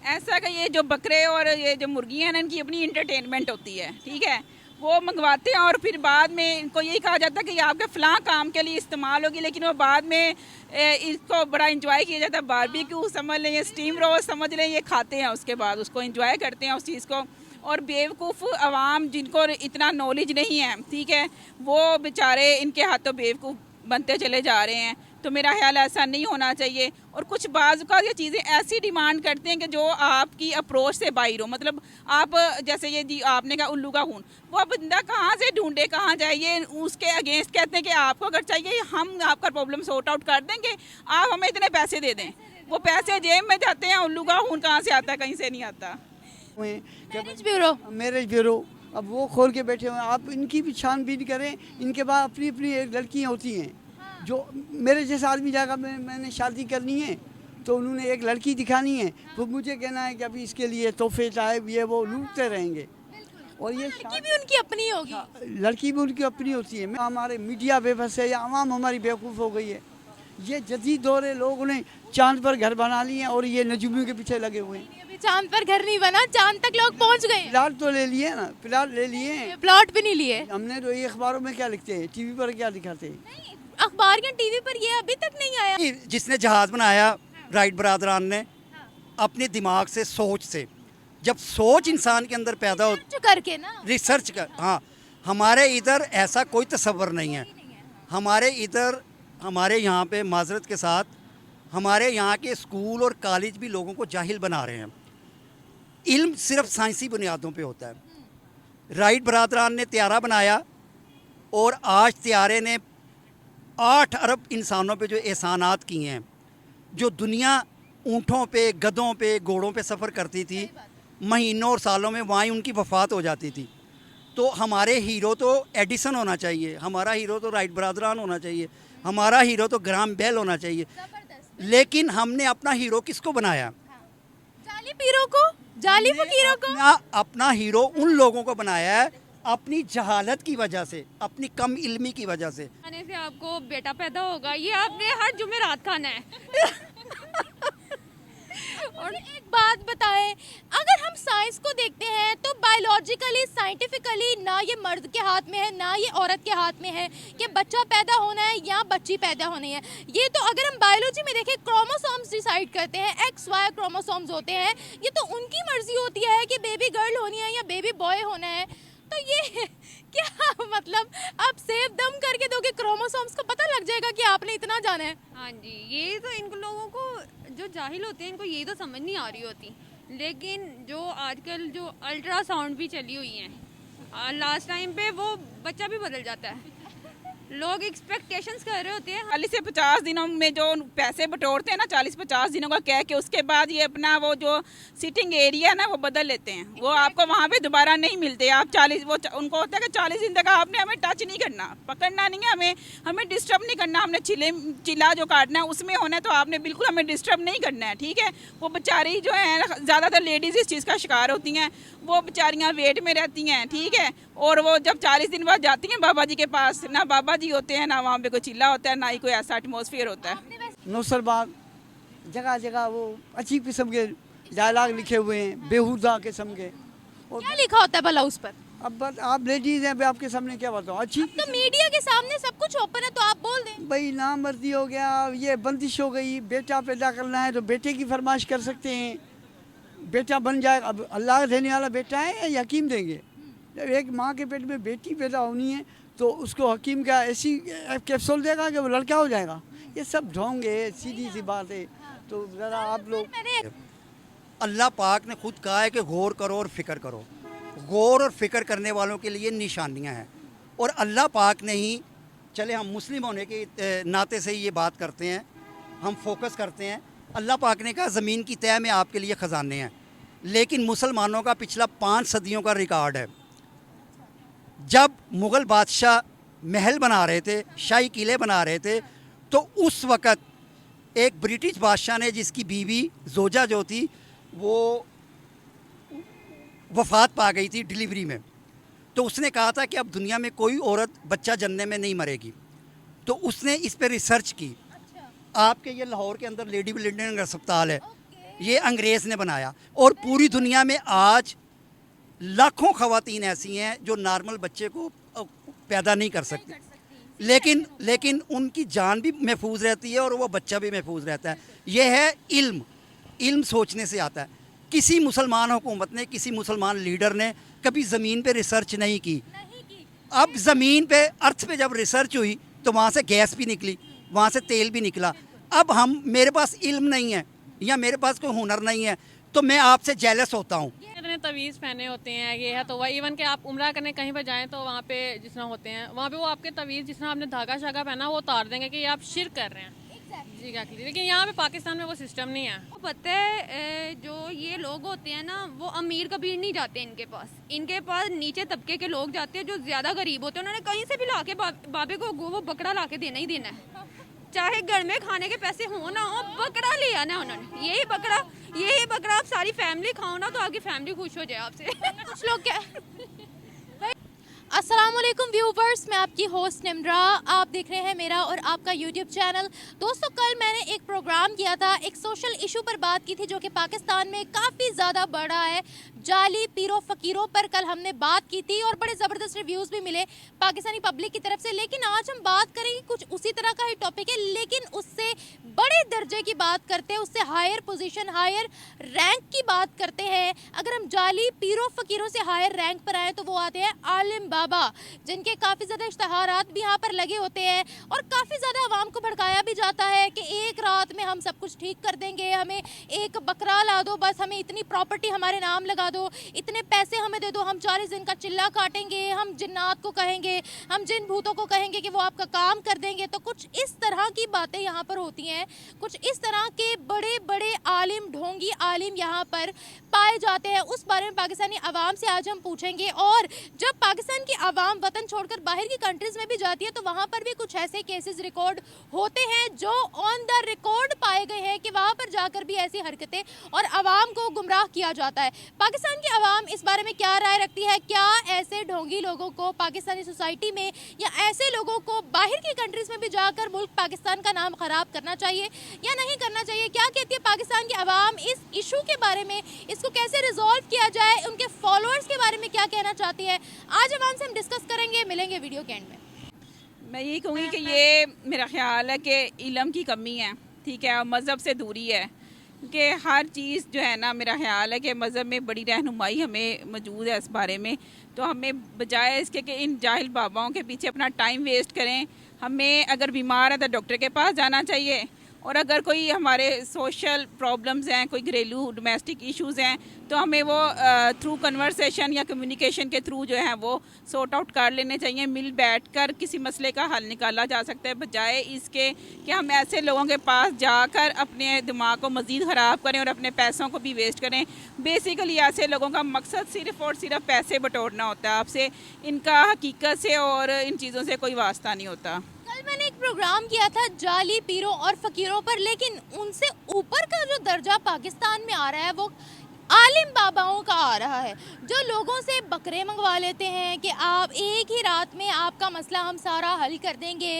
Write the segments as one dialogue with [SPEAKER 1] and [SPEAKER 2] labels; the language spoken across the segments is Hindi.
[SPEAKER 1] ऐसा कि ये जो बकरे और ये जो मुर्गियाँ हैं ना, इनकी अपनी इंटरटेनमेंट होती है, ठीक है। वो मंगवाते हैं और फिर बाद में इनको यही कहा जाता है कि ये आपके फ़लाँ काम के लिए इस्तेमाल होगी, लेकिन वो बाद में इसको बड़ा इंजॉय किया जाता है। बारबेक्यू समझ लें, ये स्टीम रोस्ट समझ लें, ये खाते हैं, उसके बाद उसको इंजॉय करते हैं उस चीज़ को। और बेवकूफ़ आवाम जिनको इतना नॉलेज नहीं है, ठीक है, वो बेचारे इनके हाथों बेवकूफ़ बनते चले जा रहे हैं। तो मेरा ख्याल ऐसा नहीं होना चाहिए। और कुछ बाज़ का ये चीज़ें ऐसी डिमांड करते हैं कि जो आपकी अप्रोच से बाहर हो। मतलब आप जैसे ये जी आपने कहा उल्लू का खून, वो बंदा कहाँ से ढूंढे, कहाँ जाए, ये उसके अगेंस्ट कहते हैं कि आपको अगर चाहिए हम आपका प्रॉब्लम सॉर्ट आउट कर देंगे, आप हमें इतने पैसे दे दें। वो पैसे जेब में जाते हैं, उल्लू का खून कहाँ से आता है, कहीं से नहीं आता।
[SPEAKER 2] मैरिज ब्यूरो,
[SPEAKER 3] मैरिज ब्यूरो अब वो खोल के बैठे हुए हैं। आप इनकी भी छानबीन करें। इनके पास अपनी अपनी एक लड़कियाँ होती हैं। जो मेरे जैसा आदमी जाएगा, मैंने शादी करनी है तो उन्होंने एक लड़की दिखानी है, तो मुझे कहना है कि अभी इसके लिए तोहफे चाहे ये वो लूटते रहेंगे। और ये
[SPEAKER 2] लड़की भी उनकी अपनी होगी।
[SPEAKER 3] लड़की भी उनकी अपनी होती है। हमारे मीडिया बेबस है या आवाम हमारी बेवकूफ़ हो गई है। ये जदीद दौर है, लोगों ने चांद पर घर बना लिए हैं और ये नजूमियों के पीछे लगे हुए हैं।
[SPEAKER 2] अभी चांद पर घर नहीं बना, चांद तक लोग पहुंच गए।
[SPEAKER 3] प्लाट तो ले लिए ना, प्लाट ले लिए हैं।
[SPEAKER 2] प्लॉट भी नहीं लिए।
[SPEAKER 3] हमने तो ये अखबारों में क्या लिखते हैं, टीवी पर क्या दिखाते हैं।
[SPEAKER 2] नहीं, अखबार या टीवी पर ये अभी तक नहीं आया।
[SPEAKER 4] जिसने जहाज़ बनाया राइट बरादरान ने अपने दिमाग से, सोच से, जब सोच इंसान के अंदर पैदा हो,
[SPEAKER 2] रिसर्च करके ना,
[SPEAKER 4] रिसर्च कर, हाँ, हमारे इधर ऐसा कोई तसव्वुर नहीं है। हमारे इधर, हमारे यहाँ पे माजरत के साथ, हमारे यहाँ के स्कूल और कॉलेज भी लोगों को जाहिल बना रहे हैं। इल्म सिर्फ साइंसी बुनियादों पे होता है। राइट बरादरान ने त्यारा बनाया और आज त्यारे ने 8 अरब इंसानों पे जो एहसानात किए हैं। जो दुनिया ऊँटों पे, गधों पे, घोड़ों पे सफ़र करती थी, महीनों और सालों में वहीं उनकी वफ़ात हो जाती थी। तो हमारे हीरो तो एडिसन होना चाहिए, हमारा हीरो तो राइट बरादरान होना चाहिए, हमारा हीरो तो ग्राहम बेल होना चाहिए। लेकिन हमने अपना हीरो किसको बनाया?
[SPEAKER 2] जाली पीरों को, जाली फकीरों को।
[SPEAKER 4] अपना हीरो उन लोगों को बनाया है अपनी जहालत की वजह से, अपनी कम इल्मी की वजह से।
[SPEAKER 5] खाने से आपको बेटा पैदा होगा, ये आपने हर जुमेरात खाना है।
[SPEAKER 2] और एक बात बताएं, अगर हम साइंस को देखते हैं तो बायोलॉजिकली, साइंटिफिकली ना ये मर्द के हाथ में है ना ये औरत के हाथ में है कि बच्चा पैदा होना है या बच्ची पैदा होनी है। ये तो अगर हम बायोलॉजी में देखें, क्रोमोसोम्स डिसाइड करते हैं, एक्स वाई क्रोमोसोम्स होते हैं। ये तो उनकी मर्जी होती है कि बेबी गर्ल होनी है या बेबी बॉय होना है। तो ये क्या मतलब आप सेव दम करके दोगे, क्रोमोसोम्स को पता लग जाएगा कि आपने इतना जाना है।
[SPEAKER 5] हाँ जी, ये तो इन लोगों को, जो जाहिल होते हैं, इनको ये तो समझ नहीं आ रही होती। लेकिन जो आजकल जो अल्ट्रासाउंड भी चली हुई हैं, लास्ट टाइम पे वो बच्चा भी बदल जाता है। लोग एक्सपेक्टेशंस कर रहे होते हैं।
[SPEAKER 1] 40 से 50 दिनों में जो पैसे बटोरते हैं ना, 40-50 दिनों का कह के, उसके बाद ये अपना वो जो सिटिंग एरिया ना वो बदल लेते हैं। वो आपको वहाँ पे दोबारा नहीं मिलते। आप 40, वो उनको होता है कि 40 दिन तक आपने हमें टच नहीं करना, पकड़ना नहीं है, हमें डिस्टर्ब नहीं करना। हमने चिल्ला जो काटना है उसमें होना है, तो आपने बिल्कुल हमें डिस्टर्ब नहीं करना है, ठीक है। वो बेचारी जो है, ज़्यादातर लेडीज़ इस चीज़ का शिकार होती हैं। वो बेचारियाँ वेट में रहती हैं, ठीक है। और वो जब 40 दिन बाद जाती हैं बाबा जी के पास, ना बाबा जी होते हैं, ना वहाँ पे कोई चिल्ला होता है, ना ही कोई ऐसा एटमॉस्फेयर होता है।
[SPEAKER 3] नौसरबाग जगह जगह वो अजीब किस्म के डायलॉग लिखे हुए हैं, बेहुदा किस्म के। और
[SPEAKER 2] क्या लिखा होता है भला उस पर?
[SPEAKER 3] अब आप लेडीज़ हैं, मैं आपके सामने क्या बताऊँ। अच्छी
[SPEAKER 2] तो मीडिया के सामने सब कुछ ओपन है, तो आप बोल दें।
[SPEAKER 3] भाई नामर्दी हो गया, ये बंदिश हो गई। बेटा पैदा करना है तो बेटे की फरमाइश कर सकते हैं, बेटा बन जाएगा। अब अल्लाह देने वाला बेटा है या हकीम देंगे? जब एक माँ के पेट में बेटी पैदा होनी है तो उसको हकीम का ऐसी कैप्सूल देगा कि वो लड़का हो जाएगा। ये सब ढोंग है, सीधी सी बात है। तो ज़रा आप लोग,
[SPEAKER 4] अल्लाह पाक ने खुद कहा है कि गौर करो और फिक्र करो। गौर और फिक्र करने वालों के लिए निशानियां हैं। और अल्लाह पाक ने ही, चले हम मुस्लिम होने के नाते से ही ये बात करते हैं, हम फोकस करते हैं। अल्लाह पाक ने कहा ज़मीन की तह में आपके लिए ख़जाने हैं। लेकिन मुसलमानों का पिछला 5 सदियों का रिकॉर्ड है। जब मुग़ल बादशाह महल बना रहे थे, शाही किले बना रहे थे, तो उस वक़्त एक ब्रिटिश बादशाह ने, जिसकी बीवी जोजा जो थी वो वफ़ात पा गई थी डिलीवरी में, तो उसने कहा था कि अब दुनिया में कोई औरत बच्चा जन्ने में नहीं मरेगी। तो उसने इस पर रिसर्च की। आपके ये लाहौर के अंदर लेडी ब्लिंडन अस्पताल है, ये अंग्रेज़ ने बनाया। और पूरी दुनिया में आज लाखों ख़वातीन ऐसी हैं जो नॉर्मल बच्चे को पैदा नहीं कर सकती, लेकिन उनकी जान भी महफूज रहती है और वो बच्चा भी महफूज रहता है। ये है इल्म सोचने से आता है। किसी मुसलमान हुकूमत ने, किसी मुसलमान लीडर ने कभी ज़मीन पे रिसर्च नहीं की। अब ज़मीन पे, अर्थ पे जब रिसर्च हुई तो वहाँ से गैस भी निकली, वहाँ से तेल भी निकला। अब मेरे पास इल्म नहीं है या मेरे पास कोई हुनर नहीं है तो मैं आपसे जेलस होता हूँ।
[SPEAKER 6] इतने तवीज़ पहने होते हैं, ये है तो वह इवन कि आप उम्रा करने कहीं पर जाएं तो वहाँ पे जिस तरह होते हैं, वहाँ पे वो आपके तवीज़ जिस तरह आपने धागा शागा पहना वो उतार देंगे कि ये आप शिरक कर रहे हैं। जी एक्चुअली, लेकिन यहाँ पे पाकिस्तान में वो सिस्टम नहीं है।
[SPEAKER 5] वो पता है जो ये लोग होते हैं ना, वो अमीर कबीर नहीं जाते इनके पास नीचे तबके के लोग जाते हैं जो ज़्यादा गरीब होते हैं। उन्होंने कहीं से भी ला के बाबे को वो बकरा ला के देना ही देना है, चाहे घर में खाने के पैसे हो ना हो, बकरा ले आना उन्होंने। यही बकरा आप सारी फैमिली खाओ ना तो आपकी फैमिली खुश हो जाए आपसे।
[SPEAKER 2] कुछ लोग क्या अस्सलामुअलैकुम व्यूवर्स, मैं आपकी होस्ट निम्रा, आप देख रहे हैं मेरा और आपका यूट्यूब चैनल। दोस्तों, कल मैंने एक प्रोग्राम किया था, एक सोशल इशू पर बात की थी जो कि पाकिस्तान में काफ़ी ज़्यादा बड़ा है। जाली पीरों फ़कीरों पर कल हमने बात की थी और बड़े ज़बरदस्त रिव्यूज़ भी मिले पाकिस्तानी पब्लिक की तरफ से। लेकिन आज हम बात करेंगे कुछ उसी तरह का ही टॉपिक है, लेकिन उससे बड़े दर्जे की बात करते हैं, उससे हायर पोजीशन, हायर रैंक की बात करते हैं। अगर हम जाली पीरों फ़कीरों से हायर रैंक पर आए तो वो आते हैं आलिम बाबा, जिनके काफ़ी ज़्यादा इश्तहारात भी यहाँ पर लगे होते हैं और काफ़ी ज़्यादा आवाम को भड़काया भी जाता है कि एक रात में हम सब कुछ ठीक कर देंगे, हमें एक बकरा ला दो, बस हमें इतनी प्रॉपर्टी हमारे नाम लगा दो, इतने पैसे हमें दे दो, हम 40 दिन का चिल्ला काटेंगे, हम जिन्नात को कहेंगे, हम जिन भूतों को कहेंगे कि वो आपका काम कर देंगे। तो कुछ इस तरह की बातें यहाँ पर होती हैं, कुछ इस तरह के बड़े बड़े आलिम, ढोंगी आलिम यहाँ पर पाए जाते हैं। उस बारे में पाकिस्तानी आवाम से आज हम पूछेंगे। और जब पाकिस्तान की आवाम वतन छोड़कर बाहर की कंट्रीज़ में भी जाती है तो वहाँ पर भी कुछ ऐसे केसेस रिकॉर्ड होते हैं जो ऑन द रिकॉर्ड पाए गए हैं कि वहाँ पर जाकर भी ऐसी हरकतें और आवाम को गुमराह किया जाता है। पाकिस्तान की आवाम इस बारे में क्या राय रखती है? क्या ऐसे ढोंगी लोगों को पाकिस्तानी सोसाइटी में या ऐसे लोगों को बाहर की कंट्रीज़ में भी जाकर मुल्क पाकिस्तान का नाम ख़राब करना चाहिए या नहीं करना चाहिए? क्या कहती है पाकिस्तान की आवाम इस इशू के बारे में? इसको कैसे रिजॉल्व किया जाए? उनके फॉलोअर्स के बारे में क्या कहना चाहती है? आज आवाम से हम डिस्कस करेंगे, मिलेंगे वीडियो के एंड में।
[SPEAKER 1] मैं यही कहूँगी कि ये मेरा ख्याल है कि इल्म की कमी है, ठीक है, और मज़हब से दूरी है। कि हर चीज़ जो है ना, मेरा ख्याल है कि मज़हब में बड़ी रहनुमाई हमें मौजूद है इस बारे में। तो हमें बजाय इसके कि इन जाहिल बाबाओं के पीछे अपना टाइम वेस्ट करें, हमें अगर बीमार है तो डॉक्टर के पास जाना चाहिए, और अगर कोई हमारे सोशल प्रॉब्लम्स हैं, कोई घरेलू डोमेस्टिक इश्यूज़ हैं, तो हमें वो थ्रू कन्वर्सेशन या कम्युनिकेशन के थ्रू जो है वो सॉर्ट आउट कर लेने चाहिए। मिल बैठ कर किसी मसले का हल निकाला जा सकता है, बजाय इसके कि हम ऐसे लोगों के पास जाकर अपने दिमाग को मज़ीद ख़राब करें और अपने पैसों को भी वेस्ट करें। बेसिकली ऐसे लोगों का मकसद सिर्फ़ और सिर्फ पैसे बटोरना होता है आपसे, इनका हकीकत से और इन चीज़ों से कोई वास्ता नहीं होता।
[SPEAKER 2] कल मैंने एक प्रोग्राम किया था जाली पीरों और फ़कीरों पर, लेकिन उनसे ऊपर का जो दर्जा पाकिस्तान में आ रहा है वो आलिम बाबाओं का आ रहा है, जो लोगों से बकरे मंगवा लेते हैं कि आप एक ही रात में आपका मसला हम सारा हल कर देंगे,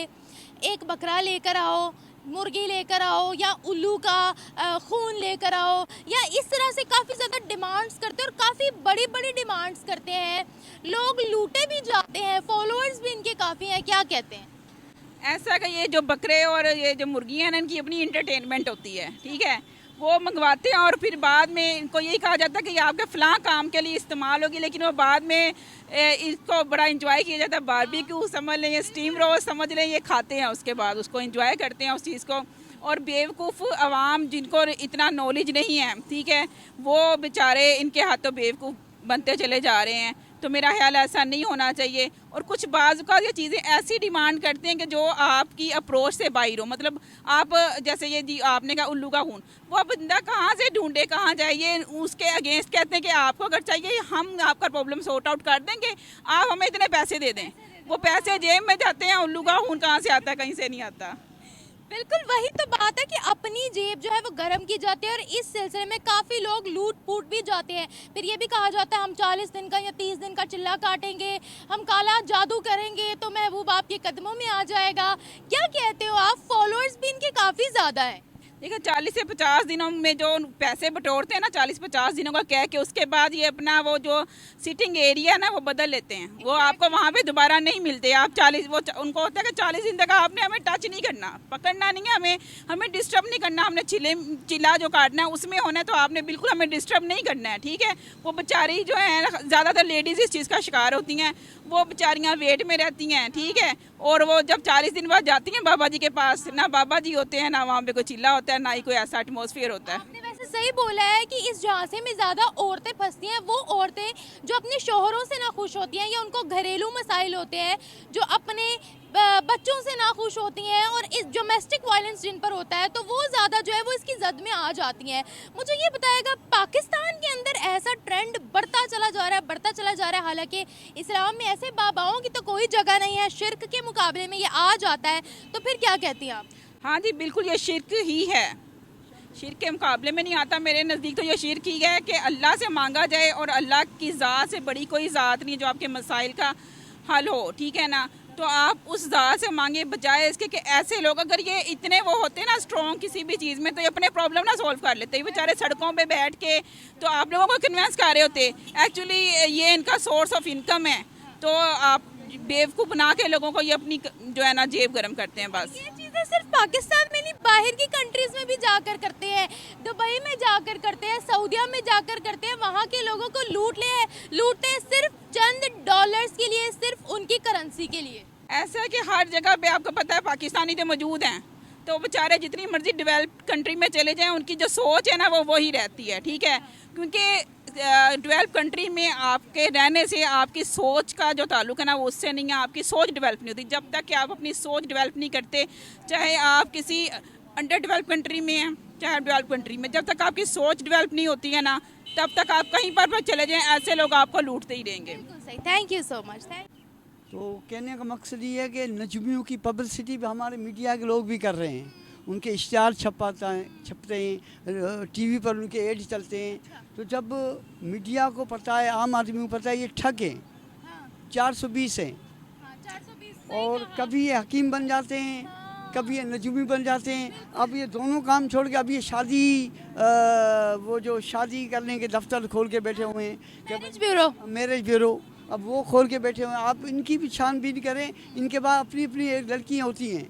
[SPEAKER 2] एक बकरा लेकर आओ, मुर्गी लेकर आओ, या उल्लू का खून लेकर आओ, या इस तरह से काफ़ी ज़्यादा डिमांड्स करते हैं और काफ़ी बड़ी बड़ी डिमांड्स करते हैं। लोग लूटे भी जाते हैं, फॉलोअर्स भी इनके काफ़ी हैं। क्या कहते हैं?
[SPEAKER 1] ऐसा कि ये जो बकरे और ये जो मुर्गियाँ हैं इनकी अपनी इंटरटेनमेंट होती है, ठीक है, वो मंगवाते हैं और फिर बाद में इनको यही कहा जाता है कि ये आपके फ़लाँ काम के लिए इस्तेमाल होगी, लेकिन वो बाद में इसको बड़ा इंजॉय किया जाता है। बारबेक्यू समझ लें, ये स्टीम रोस्ट समझ लें, ये खाते हैं, उसके बाद उसको इंजॉय करते हैं उस चीज़ को। और बेवकूफ़ आवाम जिनको इतना नॉलेज नहीं है, ठीक है, वो बेचारे इनके हाथों बेवकूफ़ बनते चले जा रहे हैं। तो मेरा ख्याल ऐसा नहीं होना चाहिए। और कुछ बाज़ का ये चीज़ें ऐसी डिमांड करते हैं कि जो आपकी अप्रोच से बाहर हो। मतलब आप जैसे ये जी आपने कहा उल्लू का खून, वो बंदा कहाँ से ढूंढे, कहाँ जाए, ये उसके अगेंस्ट कहते हैं कि आपको अगर चाहिए हम आपका प्रॉब्लम सॉर्ट आउट कर देंगे, आप हमें इतने पैसे दे दें। वो पैसे जेब में जाते हैं, उल्लू का खून कहाँ से आता है? कहीं से नहीं आता।
[SPEAKER 2] बिल्कुल वही तो बात है कि अपनी जेब जो है वो गर्म की जाती है और इस सिलसिले में काफ़ी लोग लूट फूट भी जाते हैं। फिर ये भी कहा जाता है हम 40 दिन का या 30 दिन का चिल्ला काटेंगे, हम काला जादू करेंगे तो महबूब आपके कदमों में आ जाएगा। क्या कहते हो आप? फॉलोअर्स भी इनके काफ़ी ज़्यादा हैं।
[SPEAKER 1] देखो 40 से 50 दिनों में जो पैसे बटोरते हैं ना, 40-50 दिनों का कह के उसके बाद ये अपना वो जो सिटिंग एरिया है ना वो बदल लेते हैं। वो आपको वहाँ पे दोबारा नहीं मिलते। आप 40 वो उनको होता है कि 40 दिन तक आपने हमें टच नहीं करना, पकड़ना नहीं है, हमें डिस्टर्ब नहीं करना। हमने चिल्ला जो काटना है उसमें होना है, तो आपने बिल्कुल हमें डिस्टर्ब नहीं करना है, ठीक है। वो बेचारी जो है ज़्यादातर लेडीज़ इस चीज़ का शिकार होती हैं, वो बेचारियाँ वेट में रहती हैं, ठीक है। और वो जब 40 दिन बाद जाती हैं बाबा जी के पास, ना बाबा जी होते हैं, ना वहाँ पे कोई चिल्ला होता है, ना ही कोई ऐसा एटमॉस्फेयर होता है।
[SPEAKER 2] आपने वैसे सही बोला है कि इस झांसे में ज़्यादा औरतें फंसती हैं, वो औरतें जो अपने शोहरों से ना खुश होती हैं या उनको घरेलू मसाइल होते हैं, जो अपने बच्चों से ना खुश होती हैं, और इस डोमेस्टिक वायलेंस जिन पर होता है तो वो ज़्यादा जो है वो इसकी जद में आ जाती हैं। मुझे ये बताएगा, पाकिस्तान के अंदर ऐसा ट्रेंड बढ़ता चला जा रहा है, बढ़ता चला जा रहा है। हालांकि इस्लाम में ऐसे बाबाओं की तो कोई जगह नहीं है, शिर्क के मुकाबले में ये आ जाता है, तो फिर क्या कहती हैं आप?
[SPEAKER 1] हाँ जी बिल्कुल, ये शिर्क ही है, शिर्क के मुकाबले में नहीं आता। मेरे नज़दीक तो ये शिर्क ही है कि अल्लाह से मांगा जाए, और अल्लाह की ज़ात से बड़ी कोई ज़ात नहीं जो आपके मसाइल का हल हो, ठीक है ना। तो आप उस ज़ात से मांगे, बजाय इसके कि ऐसे लोग अगर ये इतने वो होते ना स्ट्रॉन्ग किसी भी चीज़ में, तो ये अपने प्रॉब्लम ना सॉल्व कर लेते। ये बेचारे सड़कों पे बैठ के तो आप लोगों को कन्विंस कर रहे होते। एक्चुअली ये इनका सोर्स ऑफ इनकम है, तो आप बेवकूफ़ बना के लोगों को ये अपनी जो है ना जेब गर्म करते हैं बस।
[SPEAKER 2] ये चीज़ें सिर्फ पाकिस्तान में नहीं, बाहर की कंट्रीज में भी जाकर करते हैं, दुबई में जाकर करते हैं, सऊदीया में जाकर करते हैं। वहाँ के लोगों को लूटते हैं सिर्फ चंद डॉलर्स के लिए, सिर्फ उनकी करेंसी के लिए।
[SPEAKER 1] ऐसा है कि हर जगह पे आपको पता है पाकिस्तानी तो मौजूद हैं, तो बेचारे जितनी मर्जी डेवलप कंट्री में चले जाएं, उनकी जो सोच है ना वो वही रहती है, ठीक है। क्योंकि डेवलप कंट्री में आपके रहने से आपकी सोच का जो ताल्लुक है ना वो उससे नहीं है, आपकी सोच डेवलप नहीं होती। जब तक कि आप अपनी सोच डेवलप नहीं करते, चाहे आप किसी अंडर डेवलप कंट्री में हैं चाहे डेवलप कंट्री में, जब तक आपकी सोच डेवलप नहीं होती है ना, तब तक आप कहीं पर चले जाएं, ऐसे लोग आपको लूटते ही रहेंगे।
[SPEAKER 2] बिल्कुल सही, थैंक यू सो मच।
[SPEAKER 3] तो कहने का मकसद ये है कि नजूमियों की पब्लिसिटी भी हमारे मीडिया के लोग भी कर रहे हैं। उनके इश्तिहार छपते हैं, टीवी पर उनके एड चलते हैं। तो जब मीडिया को पता है, आम आदमी को पता है ये ठग हैं, 420 हैं, और कभी ये हकीम बन जाते हैं, कभी ये नजूमी बन जाते हैं। अब ये दोनों काम छोड़ के अब ये शादी वो जो शादी करने के दफ्तर खोल के बैठे हुए हैं, मैरिज ब्यूरो, अब वो खोल के बैठे हुए हैं। आप इनकी भी छानबीन करें। इनके बाद अपनी अपनी एक लड़कियाँ होती हैं,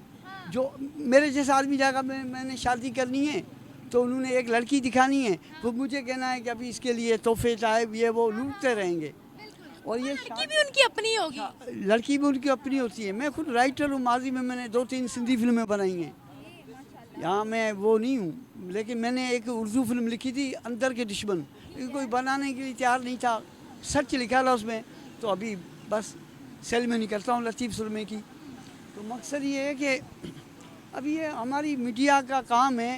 [SPEAKER 3] जो मेरे जैसा आदमी जाएगा, मैंने शादी करनी है तो उन्होंने एक लड़की दिखानी है, वो मुझे कहना है कि अभी इसके लिए तोहफे चाहे ये वो लूटते रहेंगे। और ये
[SPEAKER 2] लड़की भी उनकी अपनी होगी,
[SPEAKER 3] लड़की भी उनकी अपनी होती है। मैं खुद राइटर हूँ, माजी में मैंने 2-3 सिंधी फिल्में बनाई हैं। यहाँ मैं वो नहीं हूँ, लेकिन मैंने एक उर्दू फिल्म लिखी थी, अंदर के दुश्मन, कोई बनाने के लिए तैयार नहीं था, सच लिखा था उसमें, तो अभी बस सेल में नहीं करता हूँ लतीफ़ सुरमे की। तो मकसद ये है कि अभी ये हमारी मीडिया का काम है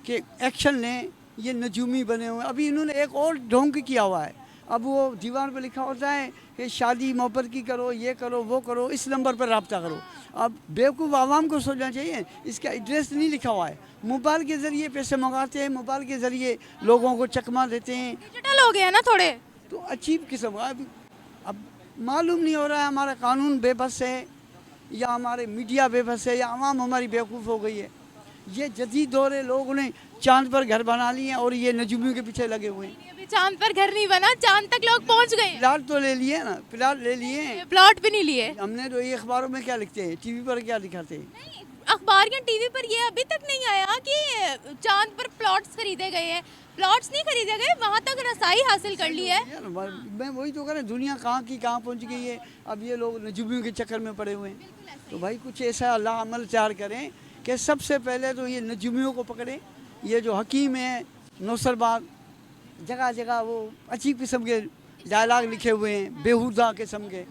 [SPEAKER 3] कि एक्शन लें। ये नजूमी बने हुए, अभी इन्होंने एक और ढोंग किया हुआ है। अब वो दीवार पे लिखा होता है कि शादी मोहब्बत की करो, ये करो, वो करो, इस नंबर पर रब्ता करो। अब बेवकूफ़ आवाम को सोचना चाहिए, इसका एड्रेस नहीं लिखा हुआ है। मोबाइल के ज़रिए पैसे मंगाते हैं, मोबाइल के ज़रिए लोगों को चकमा देते हैं।
[SPEAKER 2] डिजिटल हो गया ना थोड़े,
[SPEAKER 3] तो अच्छी किस्म का अब मालूम नहीं हो रहा है हमारा कानून बेबस है या हमारे मीडिया बेबस है या आवाम हमारी बेवकूफ़ हो गई है। ये जदीद दौर है, लोगों ने चांद पर घर बना लिए हैं और ये नजूमियों के पीछे लगे हुए हैं।
[SPEAKER 2] अभी चांद पर घर नहीं बना, चांद तक लोग पहुंच गए।
[SPEAKER 3] प्लाट तो ले लिए ना, प्लाट ले लिए हैं,
[SPEAKER 2] प्लॉट भी नहीं लिए।
[SPEAKER 3] हमने तो ये अखबारों में क्या लिखते हैं, टीवी पर क्या दिखाते हैं।
[SPEAKER 2] नहीं, अखबार या टीवी पर ये अभी तक नहीं आया कि चांद पर प्लॉट्स खरीदे गए हैं। प्लॉट्स नहीं खरीदे गए, वहाँ तक रसाई हासिल कर ली है।
[SPEAKER 3] मैं वही तो कह रहा, दुनिया कहाँ की कहाँ पहुँच गई है। अब ये लोग नजूमियों के चक्कर में पड़े हुए हैं। तो भाई कुछ ऐसा अल्लाह अमल तैयार करें कि सबसे पहले तो ये नजूमियों को पकड़े। ये जो हकीम है नौसरबाग, जगह जगह वो अजीब किस्म के डायलॉग लिखे हुए हैं, बेहुदा किस्म के।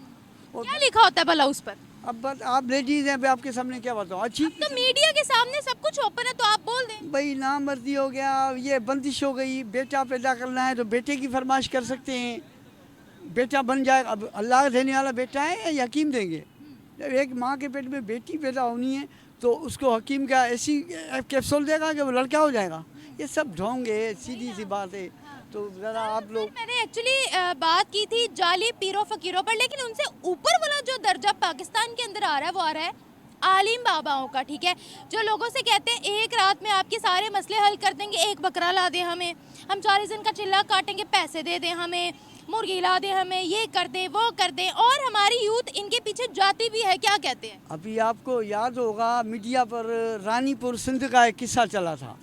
[SPEAKER 3] और
[SPEAKER 2] क्या लिखा होता है भला उस पर?
[SPEAKER 3] अब आप लेडीज़ हैं, मैं आपके सामने क्या बताऊँ। अच्छी
[SPEAKER 2] तो मीडिया के सामने सब कुछ ओपन है, तो आप बोल दें।
[SPEAKER 3] भाई नामर्दी हो गया, ये बंदिश हो गई। बेटा पैदा करना है तो बेटे की फरमाइश कर सकते हैं, बेटा बन जाएगा। अब अल्लाह देने वाला बेटा है या हकीम देंगे? जब एक माँ के पेट में बेटी पैदा होनी है तो उसको हकीम का ऐसी कैप्सूल देगा कि वो लड़का हो जाएगा। ये सब ढोंग है, सीधी सी बात है। तो ज़रा आप लोग,
[SPEAKER 2] मैंने एक्चुअली बात की थी जाली पीरों फकीरों पर, लेकिन उनसे ऊपर वाला जो दर्जा पाकिस्तान के अंदर आ रहा है वो आ रहा है आलिम बाबाओं का, ठीक है, जो लोगों से कहते हैं एक रात में आपके सारे मसले हल कर देंगे, एक बकरा ला दें हमें, हम 40 दिन का चिल्ला काटेंगे, पैसे दे दें हमें, मुर्गी ला दें हमें, ये कर दें वो कर दें, और हमारी यूथ इनके पीछे जाती भी है। क्या कहते हैं?
[SPEAKER 3] अभी आपको याद होगा मीडिया पर रानीपुर सिंध का एक किस्सा चला था।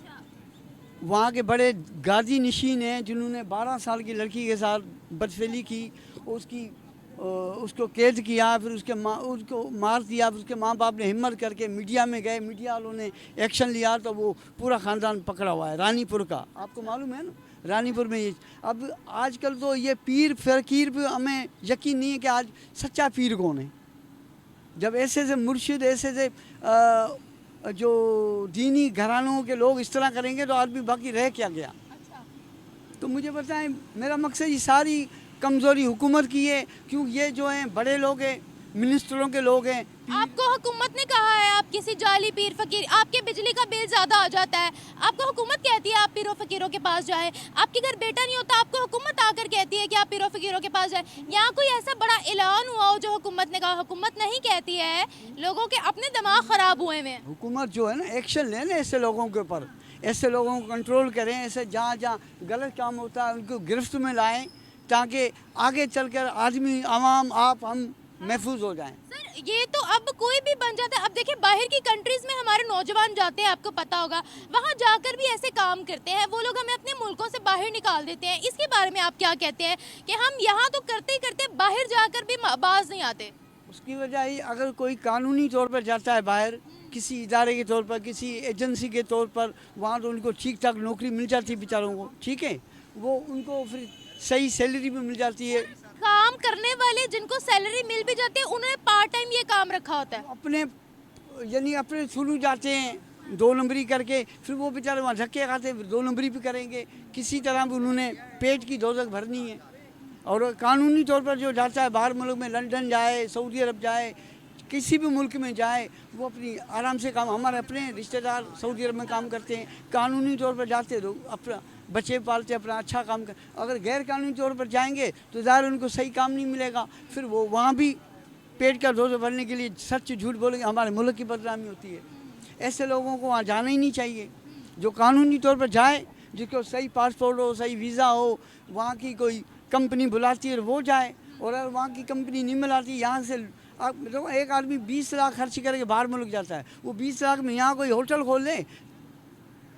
[SPEAKER 3] वहाँ के बड़े गाजी नशीन हैं जिन्होंने 12 साल की लड़की के साथ बदफेली की, उसको कैद किया, फिर उसको मार दिया। फिर उसके माँ बाप ने हिम्मत करके मीडिया में गए, मीडिया वालों ने एक्शन लिया, तो वो पूरा ख़ानदान पकड़ा हुआ है रानीपुर का। आपको मालूम है ना रानीपुर में ये। अब आजकल तो ये पीर फ़कीर पे हमें यकीन नहीं है कि आज सच्चा पीर कौन है। जब ऐसे से मुर्शिद, ऐसे से जो दीनी घरानों के लोग इस तरह करेंगे तो आदमी बाकी रह क्या गया। तो मुझे बताएं, मेरा मकसद ये सारी कमज़ोरी हुकूमत की है, क्योंकि ये जो हैं बड़े लोग हैं, मिनिस्टरों के लोग हैं।
[SPEAKER 2] आपको हुकूमत ने कहा है आप किसी जाली पीर फकीर, आपके बिजली का बिल ज़्यादा आ जाता है, आपको हुकूमत कहती है आप पीरों फकीरों के पास जाएं, आपके घर बेटा नहीं होता, आपको हुकूमत आकर कहती है कि आप पीरों फकीरों के पास जाएं। यहाँ कोई ऐसा बड़ा ऐलान हुआ हो जो हुकूमत ने कहा? हुकूमत नहीं कहती है, लोगों के अपने दिमाग ख़राब हुए हैं।
[SPEAKER 3] हुकूमत जो है ना एक्शन ले ना ऐसे लोगों के ऊपर, ऐसे लोगों को कंट्रोल करें, ऐसे जहाँ जहाँ गलत काम होता है उनको गिरफ्त में लाएँ, ताकि आगे चलकर आदमी, आवाम, आप, हम महफूज हो जाएं।
[SPEAKER 2] सर ये तो अब कोई भी बन जाता है। अब देखिए बाहर की कंट्रीज़ में हमारे नौजवान जाते हैं, आपको पता होगा, वहाँ जाकर भी ऐसे काम करते हैं, वो लोग हमें अपने मुल्कों से बाहर निकाल देते हैं। इसके बारे में आप क्या कहते हैं कि हम यहाँ तो करते ही करते बाहर जाकर भी बाज नहीं आते?
[SPEAKER 3] उसकी वजह ही, अगर कोई कानूनी तौर पर जाता है बाहर, किसी इदारे के तौर पर, किसी एजेंसी के तौर पर, वहाँ तो उनको ठीक ठाक नौकरी मिल जाती है बेचारों को, ठीक है, वो उनको फिर सही सैलरी भी मिल जाती है।
[SPEAKER 2] काम करने वाले जिनको सैलरी मिल भी जाती है उन्होंने पार्ट टाइम ये काम रखा होता है।
[SPEAKER 3] अपने यानी अपने शुरू जाते हैं 2 नंबरी करके, फिर वो बेचारे वहाँ धक्के खाते हैं, फिर 2 नंबरी भी करेंगे, किसी तरह भी उन्होंने पेट की दोजख भरनी है। और कानूनी तौर पर जो जाता है बाहर मुल्क में, लंदन जाए, सऊदी अरब जाए, किसी भी मुल्क में जाए, वो अपनी आराम से काम, हमारे अपने रिश्तेदार सऊदी अरब में काम करते हैं, कानूनी तौर पर जाते तो अपना बच्चे पालते, अपना अच्छा काम कर। अगर गैर कानूनी तौर पर जाएंगे तो ज़ाहिर उनको सही काम नहीं मिलेगा, फिर वो वहाँ भी पेट का दोष भरने के लिए सच झूठ बोलेंगे, हमारे मुल्क की बदनामी होती है। ऐसे लोगों को वहाँ जाना ही नहीं चाहिए। जो कानूनी तौर पर जाए, जिसको सही पासपोर्ट हो, सही वीज़ा हो, वहाँ की कोई कंपनी बुलाती है वो जाए, और अगर वहाँ की कंपनी नहीं बुलाती, यहाँ से आप देखो, एक आदमी 20 लाख खर्च करके बाहर मुल्क जाता है, वो 20 लाख में यहाँ कोई होटल खोल ले,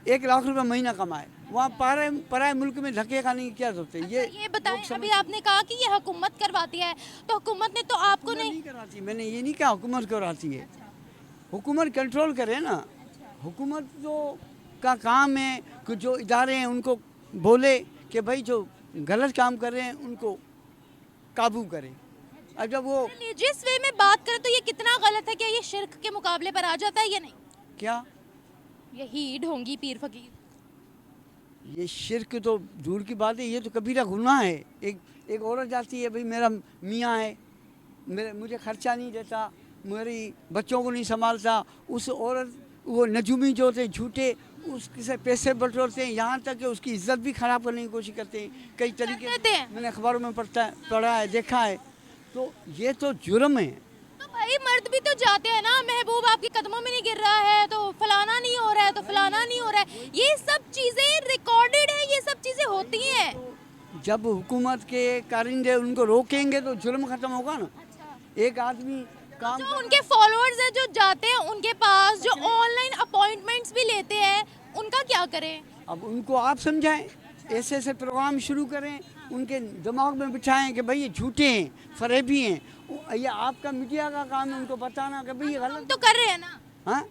[SPEAKER 3] 1 लाख रुपये महीना कमाए, वहाँ पराए मुल्क में धक्के खाने की क्या जरूरत है।
[SPEAKER 2] ये बताएं, अभी आपने कहा कि ये हुकूमत करवाती है, तो हुकूमत ने तो आपको नहीं
[SPEAKER 3] कराती, मैंने ये नहीं कहा हुकूमत कराती है, हुकूमत कंट्रोल करे ना। हुकूमत जो का काम है कि जो इदारे हैं उनको बोले कि भाई जो गलत काम कर रहे हैं उनको काबू करें। अब जब वो
[SPEAKER 2] रिलीजियस वे में बात करें तो ये कितना गलत है? क्या ये शिर्क के मुकाबले पर आ जाता है या नहीं?
[SPEAKER 3] क्या
[SPEAKER 2] यही ढोंगी पीर फकीर,
[SPEAKER 3] ये शिर्क तो दूर की बात है, ये तो कबीरा गुनाह है। एक औरत जाती है, भाई मेरा मियाँ है, मुझे खर्चा नहीं देता, मेरी बच्चों को नहीं संभालता, उस औरत वो नजूमी जो थे झूठे उससे पैसे बटोरते हैं, यहाँ तक कि उसकी इज्जत भी ख़राब करने की कोशिश करते हैं कई तरीके। मैंने अखबारों में पढ़ा है, देखा है, तो ये तो जुर्म है।
[SPEAKER 2] तो भाई मर्द भी तो जाते हैं ना, महबूब आपके कदमों में नहीं गिर रहा है तो फलाना नहीं हो रहा है, तो फलाना नहीं हो रहा है, ये सब चीज़ें रिकॉर्डेड है, ये सब चीज़ें होती हैं।
[SPEAKER 3] जब हुकूमत के कारिंदे उनको रोकेंगे तो जुर्म ख़त्म होगा ना। एक आदमी काम,
[SPEAKER 2] जो उनके फॉलोअर्स हैं जो जाते हैं उनके पास, जो ऑनलाइन अपॉइंटमेंट्स भी लेते हैं, उनका क्या करें?
[SPEAKER 3] अब उनको आप समझाएं, ऐसे ऐसे प्रोग्राम शुरू करें, उनके दिमाग में बिठाएं कि भाई ये झूठे हैं, फरेबी हैं। ये आपका मीडिया का काम है उनको बताना कि भाई ये गलत
[SPEAKER 2] तो कर रहे हैं ना,
[SPEAKER 3] हाँ,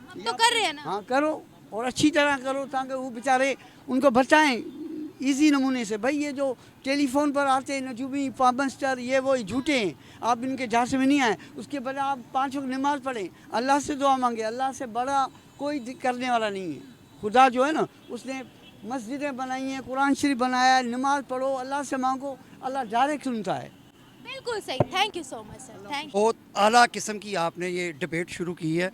[SPEAKER 2] हम तो कर रहे हैं ना।
[SPEAKER 3] हाँ करो, और अच्छी तरह करो, ताकि वो बेचारे उनको बताएं इजी नमूने से, भाई ये जो टेलीफोन पर आते हैं नजूमी पाबंस्टर, ये वो झूठे हैं, आप इनके झांसे में नहीं आए। उसके बजाय आप 5 वक्त नमाज पढ़ें, अल्लाह से दुआ मांगे, अल्लाह से बड़ा कोई करने वाला नहीं है। खुदा जो है ना, उसने मस्जिदें बनाई हैं, कुरान शरीफ बनाया है, नमाज पढ़ो, अल्लाह से मांगो, अल्लाह डायरेक्ट सुनता है।
[SPEAKER 2] बिल्कुल सही, thank you so much sir, thank you.
[SPEAKER 4] बहुत आला किस्म की आपने ये डिबेट शुरू की है,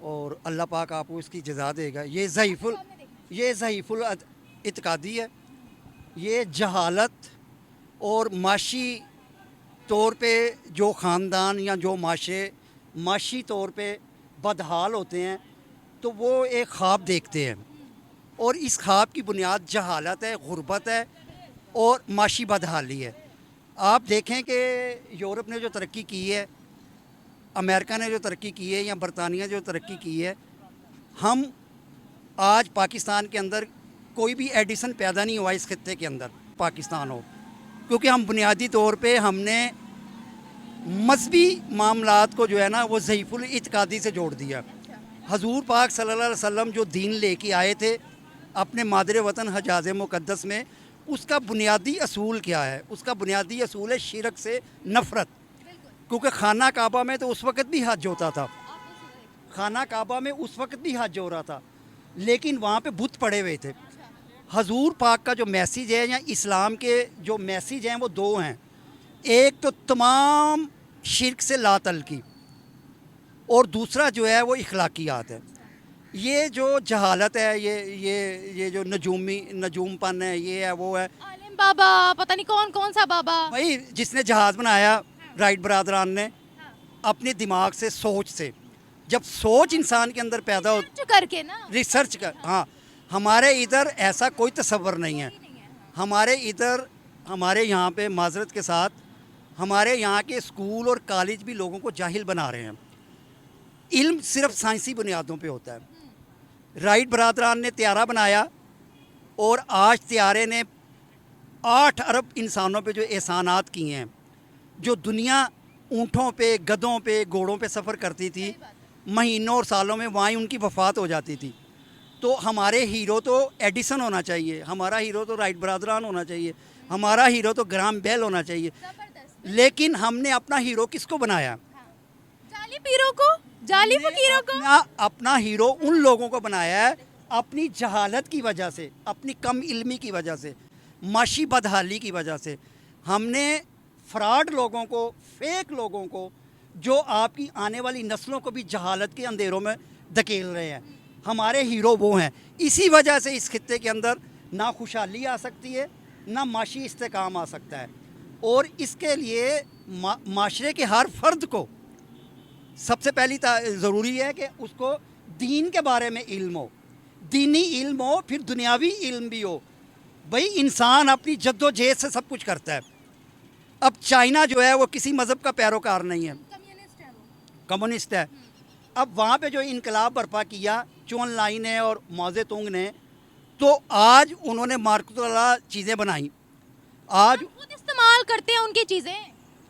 [SPEAKER 4] और अल्लाह पाक आपको इसकी जज़ा देगा। ये ज़ईफ़ुल इत्कादी है, ये जहालत और माशी तौर पे जो ख़ानदान या जो माशे माशी तौर पे बदहाल होते हैं तो वो एक ख्वाब देखते हैं, और इस ख्वाब की बुनियाद जहालत है, गुर्बत है और माशी बदहाली है। आप देखें कि यूरोप ने जो तरक्की की है, अमेरिका ने जो तरक्की की है या बरतानिया जो तरक्की की है, हम आज पाकिस्तान के अंदर कोई भी एडिशन पैदा नहीं हुआ इस खित्ते के अंदर पाकिस्तान हो, क्योंकि हम बुनियादी तौर पे हमने मजहबी मामलात को जो है ना वो ज़ईफ़ुल इत्कादी से जोड़ दिया। हजूर पाक सल्लल्लाहु अलैहि वसल्लम जो दीन लेके आए थे अपने मादरे वतन हजाज़ मुक़द्दस में, उसका बुनियादी असूल क्या है? उसका बुनियादी असूल है शिरक से नफ़रत। क्योंकि खाना काबा में तो उस वक़्त भी हज होता था, खाना काबा में उस वक़्त भी हज हो रहा था, लेकिन वहाँ पे बुत पड़े हुए थे। हजूर पाक का जो मैसेज है या इस्लाम के जो मैसेज हैं वो दो हैं। एक तो तमाम शिरक से लातल की, और दूसरा जो है वो इखलाकियात है। ये जो जहालत है, ये जो नजूमपन है, ये है वो है।
[SPEAKER 2] आलिम बाबा, पता नहीं कौन कौन सा बाबा,
[SPEAKER 4] भाई जिसने जहाज़ बनाया राइट बरादरान ने अपने दिमाग से, सोच से, जब सोच इंसान के अंदर पैदा हो,
[SPEAKER 2] सर्च करके ना,
[SPEAKER 4] रिसर्च कर, हाँ, हमारे इधर ऐसा कोई तसव्वुर नहीं है। हमारे इधर, हमारे यहाँ पे माजरत के साथ, हमारे यहाँ के स्कूल और कॉलेज भी लोगों को जाहिल बना रहे हैं। इल्म सिर्फ साइंसी बुनियादों पे होता है। राइट बरादरान ने त्यारा बनाया, और आज त्यारे ने 8 अरब इंसानों पे जो एहसानात किए हैं। जो दुनिया ऊँटों पे, गधों पे, घोड़ों पे सफ़र करती थी, महीनों और सालों में वहाँ ही उनकी वफ़ात हो जाती थी। तो हमारे हीरो तो एडिसन होना चाहिए, हमारा हीरो तो राइट बरादरान होना चाहिए, हमारा हीरो तो ग्राहम बेल होना चाहिए। लेकिन हमने अपना हीरो किसको बनाया?
[SPEAKER 2] जाली पीरों को, जाली फकीरों को।
[SPEAKER 4] अपना हीरो उन लोगों को बनाया है अपनी जहालत की वजह से, अपनी कम इल्मी की वजह से, माशी बदहाली की वजह से। हमने फ्रॉड लोगों को, फेक लोगों को, जो आपकी आने वाली नस्लों को भी जहालत के अंधेरों में धकेल रहे हैं, हमारे हीरो वो हैं। इसी वजह से इस खित्ते के अंदर ना खुशहाली आ सकती है, ना माशी इस्तेकाम आ सकता है। और इसके लिए माशरे के हर फर्द को सबसे पहली ज़रूरी है कि उसको दीन के बारे में इल्म हो, दीनी इल्म हो, फिर दुनियावी इल्म भी हो। भाई इंसान अपनी जद्दोजहद से सब कुछ करता है। अब चाइना जो है वो किसी मज़हब का पैरोकार नहीं है, कम्युनिस्ट है। अब वहाँ पे जो इनकलाब बर्पा किया चुन लाई ने और माओजे तुंग ने, तो आज उन्होंने मार्कतुल्लाह चीज़ें बनाई, आज
[SPEAKER 2] खुद इस्तेमाल करते हैं उनकी चीज़ें,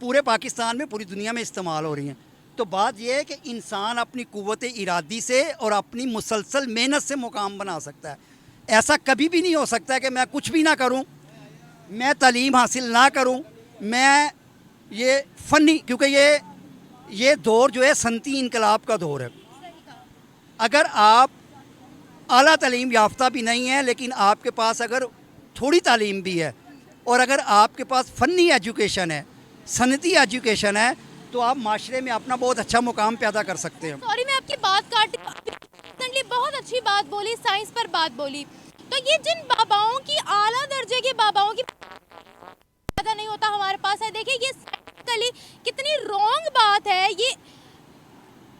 [SPEAKER 4] पूरे पाकिस्तान में, पूरी दुनिया में इस्तेमाल हो रही हैं। तो बात यह है कि इंसान अपनी कुव्वत इरादी से और अपनी मुसलसल मेहनत से मुकाम बना सकता है। ऐसा कभी भी नहीं हो सकता है कि मैं कुछ भी ना करूं, मैं तालीम हासिल ना करूं, मैं ये फ़नी, क्योंकि ये दौर जो है सनती इनकलाब का दौर है। अगर आप आला तालीम याफ्ता भी नहीं है, लेकिन आपके पास अगर थोड़ी तालीम भी है, और अगर आपके पास फ़नी एजुकेशन है, सनती एजुकेशन है, तो आप माशरे में अपना बहुत अच्छा मुकाम पैदा कर सकते हैं।
[SPEAKER 2] सॉरी मैं आपकी बात काट, बहुत अच्छी बात बोली, साइंस पर बात बोली। तो ये जिन बाबाओं की, आला दर्जे के बाबाओं की पता नहीं होता हमारे पास है, देखिए ये साइंटिफिकली कितनी रॉन्ग बात है। ये